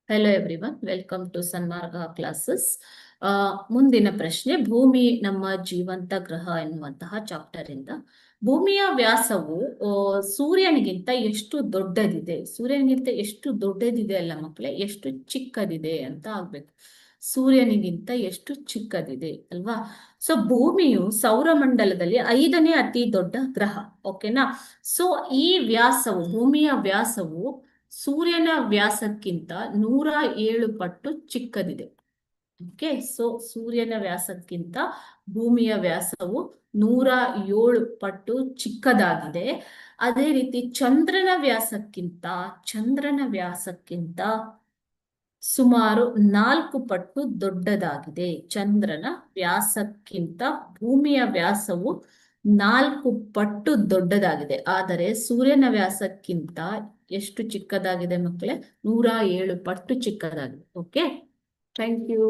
Hello everyone, welcome to Sanmarga classes. ಮುಂದಿನ ಪ್ರಶ್ನೆ, ಭೂಮಿ ನಮ್ಮ ಜೀವಂತ ಗ್ರಹ ಎನ್ನುವಂತಹ ಚಾಪ್ಟರ್ ಇಂದ ಭೂಮಿಯ ವ್ಯಾಸವು ಸೂರ್ಯನಿಗಿಂತ ಎಷ್ಟು ದೊಡ್ಡದಿದೆ? ಸೂರ್ಯನಿಗಿಂತ ಎಷ್ಟು ದೊಡ್ಡದಿದೆ ಅಲ್ಲ ಮಕ್ಕಳೇ, ಎಷ್ಟು ಚಿಕ್ಕದಿದೆ ಅಂತ ಆಗ್ಬೇಕು. ಸೂರ್ಯನಿಗಿಂತ ಎಷ್ಟು ಚಿಕ್ಕದಿದೆ ಅಲ್ವಾ? ಸೊ ಭೂಮಿಯು ಸೌರಮಂಡಲದಲ್ಲಿ 5ನೇ ಅತಿ ದೊಡ್ಡ ಗ್ರಹ. ಓಕೆನಾ? ಸೊ ಈ ವ್ಯಾಸವು, ಭೂಮಿಯ ವ್ಯಾಸವು ಸೂರ್ಯನ ವ್ಯಾಸಕ್ಕಿಂತ 107 ಪಟ್ಟು ಚಿಕ್ಕದಿದೆ. ಓಕೆ, ಸೊ ಸೂರ್ಯನ ವ್ಯಾಸಕ್ಕಿಂತ ಭೂಮಿಯ ವ್ಯಾಸವು 107 ಪಟ್ಟು ಚಿಕ್ಕದಾಗಿದೆ. ಅದೇ ರೀತಿ ಚಂದ್ರನ ವ್ಯಾಸಕ್ಕಿಂತ ಸುಮಾರು 4 ಪಟ್ಟು ದೊಡ್ಡದಾಗಿದೆ. ಚಂದ್ರನ ವ್ಯಾಸಕ್ಕಿಂತ ಭೂಮಿಯ ವ್ಯಾಸವು 4 ಪಟ್ಟು ದೊಡ್ಡದಾಗಿದೆ. ಆದರೆ ಸೂರ್ಯನ ವ್ಯಾಸಕ್ಕಿಂತ ಎಷ್ಟು ಚಿಕ್ಕದಾಗಿದೆ ಮಕ್ಕಳೇ? 107 ಪಟ್ಟು ಚಿಕ್ಕದಾಗಿದೆ. Okay, thank you.